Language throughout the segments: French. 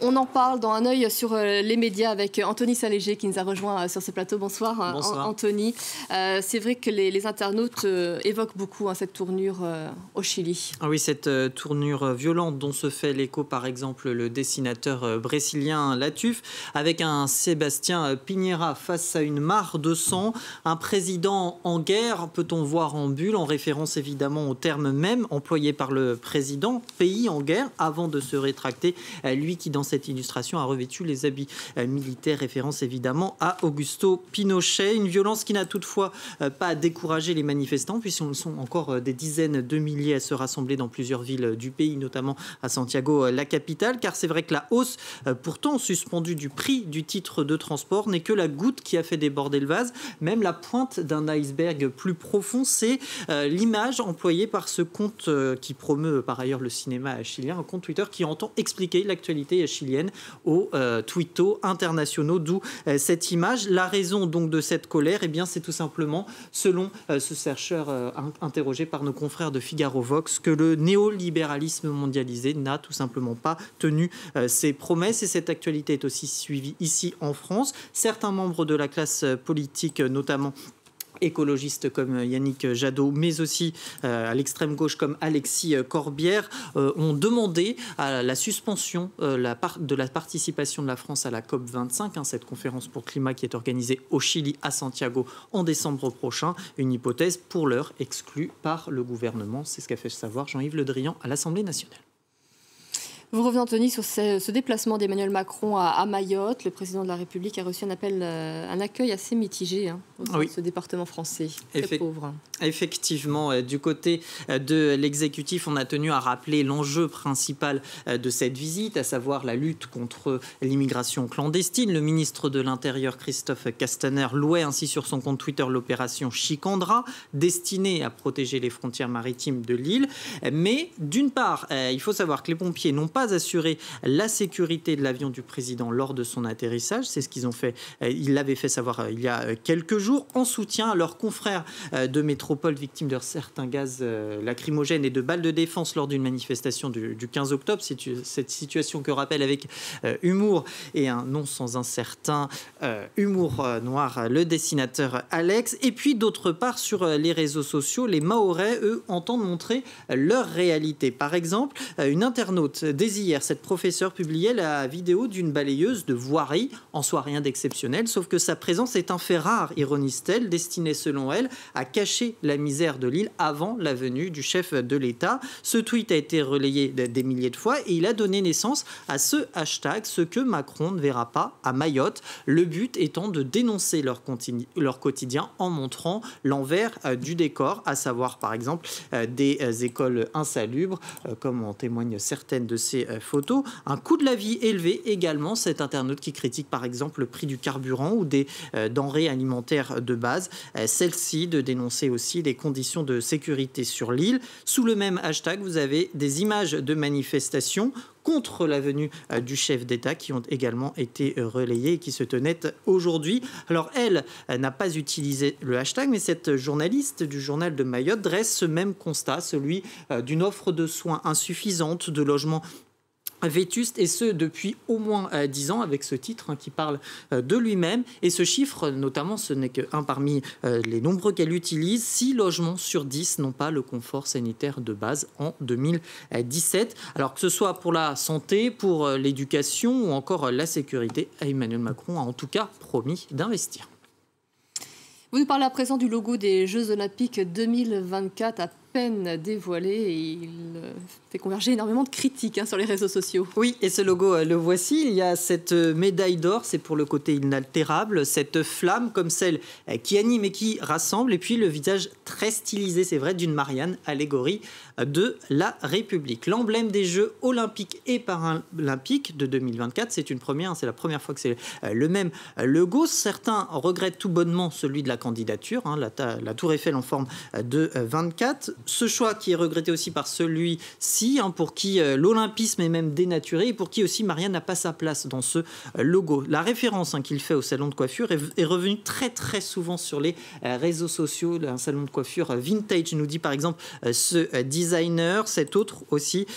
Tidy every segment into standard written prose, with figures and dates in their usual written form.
On en parle dans un œil sur les médias avec Anthony Saint-Léger qui nous a rejoint sur ce plateau. Bonsoir, Bonsoir. Anthony. C'est vrai que les internautes évoquent beaucoup cette tournure au Chili. Ah oui, cette tournure violente dont se fait l'écho par exemple le dessinateur brésilien Latuf, avec un Sébastien Piñera face à une mare de sang, un président en guerre, peut-on voir en bulle, en référence évidemment au terme même employé par le président, pays en guerre, avant de se rétracter, lui qui dans cette illustration a revêtu les habits militaires, référence évidemment à Augusto Pinochet. Une violence qui n'a toutefois pas découragé les manifestants, puisqu'ils sont encore des dizaines de milliers à se rassembler dans plusieurs villes du pays, notamment à Santiago, la capitale, car c'est vrai que la hausse, pourtant suspendue du prix du titre de transport, n'est que la goutte qui a fait déborder le vase. Même la pointe d'un iceberg plus profond, c'est l'image employée par ce compte qui promeut par ailleurs le cinéma chilien, un compte Twitter qui entend expliquer l'actualité chilienne aux twittos internationaux, d'où cette image. La raison donc de cette colère, eh bien, c'est tout simplement, selon ce chercheur interrogé par nos confrères de Figaro Vox, que le néolibéralisme mondialisé n'a tout simplement pas tenu ses promesses, et cette actualité est aussi suivie ici en France. Certains membres de la classe politique, notamment écologistes comme Yannick Jadot, mais aussi à l'extrême gauche comme Alexis Corbière, ont demandé à la suspension de la participation de la France à la COP25, cette conférence pour le climat qui est organisée au Chili, à Santiago, en décembre prochain. Une hypothèse pour l'heure exclue par le gouvernement. C'est ce qu'a fait savoir Jean-Yves Le Drian à l'Assemblée nationale. Vous revenez, Anthony, sur ce déplacement d'Emmanuel Macron à Mayotte. Le président de la République a reçu un accueil assez mitigé au sein de ce département français. Très pauvre. Effectivement, du côté de l'exécutif, on a tenu à rappeler l'enjeu principal de cette visite, à savoir la lutte contre l'immigration clandestine. Le ministre de l'Intérieur, Christophe Castaner, louait ainsi sur son compte Twitter l'opération Chicandra, destinée à protéger les frontières maritimes de l'île. Mais d'une part, il faut savoir que les pompiers n'ont pas assuré la sécurité de l'avion du président lors de son atterrissage. C'est ce qu'ils ont fait. Ils l'avaient fait savoir il y a quelques jours, en soutien à leurs confrères de métropole victimes de certains gaz lacrymogènes et de balles de défense lors d'une manifestation du 15 octobre. C'est cette situation que rappelle avec humour et un non sans un certain humour noir le dessinateur Alex. Et puis d'autre part, sur les réseaux sociaux, les Mahorais, eux, entendent montrer leur réalité. Par exemple, une internaute dès hier, cette professeure publiait la vidéo d'une balayeuse de voirie, en soi rien d'exceptionnel, sauf que sa présence est un fait rare, ironise-t-elle, destinée selon elle à cacher la misère de l'île avant la venue du chef de l'État. Ce tweet a été relayé des milliers de fois et il a donné naissance à ce hashtag, ce que Macron ne verra pas à Mayotte, le but étant de dénoncer leur quotidien en montrant l'envers du décor, à savoir par exemple des écoles insalubres, comme en témoignent certaines de ces photos. Un coût de la vie élevé également, cet internaute qui critique par exemple le prix du carburant ou des denrées alimentaires de base. Celle-ci de dénoncer aussi les conditions de sécurité sur l'île. Sous le même hashtag, vous avez des images de manifestations contre la venue du chef d'État qui ont également été relayées et qui se tenaient aujourd'hui. Alors elle n'a pas utilisé le hashtag, mais cette journaliste du journal de Mayotte dresse ce même constat, celui d'une offre de soins insuffisante, de logements vétuste, et ce depuis au moins 10 ans, avec ce titre qui parle de lui-même. Et ce chiffre, notamment, ce n'est qu'un parmi les nombreux qu'elle utilise. 6 logements sur 10 n'ont pas le confort sanitaire de base en 2017. Alors que ce soit pour la santé, pour l'éducation ou encore la sécurité, Emmanuel Macron a en tout cas promis d'investir. Vous nous parlez à présent du logo des Jeux Olympiques 2024 à peine dévoilé, et il fait converger énormément de critiques sur les réseaux sociaux. Oui, et ce logo, le voici. Il y a cette médaille d'or, c'est pour le côté inaltérable, cette flamme comme celle qui anime et qui rassemble, et puis le visage très stylisé, c'est vrai, d'une Marianne, allégorie de la République. L'emblème des Jeux Olympiques et Paralympiques de 2024, c'est une première, c'est la première fois que c'est le même logo. Certains regrettent tout bonnement celui de la candidature, la Tour Eiffel en forme de 24. ce choix qui est regretté aussi par celui-ci, pour qui l'olympisme est même dénaturé et pour qui aussi Marianne n'a pas sa place dans ce logo. La référence qu'il fait au salon de coiffure est revenue très très souvent sur les réseaux sociaux. Un salon de coiffure vintage, nous dit par exemple ce designer. Cet autre aussi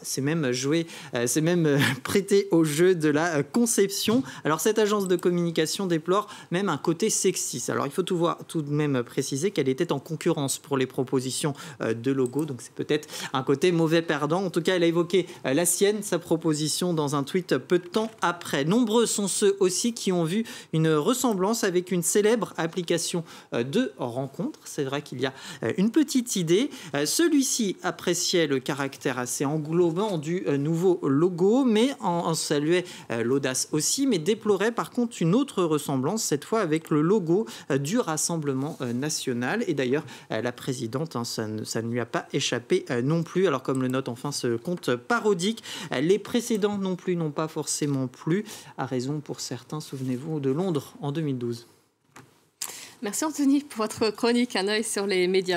c'est même prêté au jeu de la conception. Alors cette agence de communication déplore même un côté sexiste. Alors il faut tout de même préciser qu'elle était en concurrence pour les propositions de logo, donc c'est peut-être un côté mauvais perdant. En tout cas, elle a évoqué la sienne, sa proposition, dans un tweet peu de temps après. Nombreux sont ceux aussi qui ont vu une ressemblance avec une célèbre application de rencontre. C'est vrai qu'il y a une petite idée. Celui-ci appréciait le caractère assez englobant du nouveau logo, mais en saluait l'audace aussi, mais déplorait par contre une autre ressemblance, cette fois avec le logo du Rassemblement national. Et d'ailleurs, la présidente, ça ne lui a pas échappé non plus. Alors comme le note enfin ce compte parodique, les précédents non plus n'ont pas forcément plu, à raison pour certains, souvenez-vous, de Londres en 2012. Merci Anthony pour votre chronique, un œil sur les médias.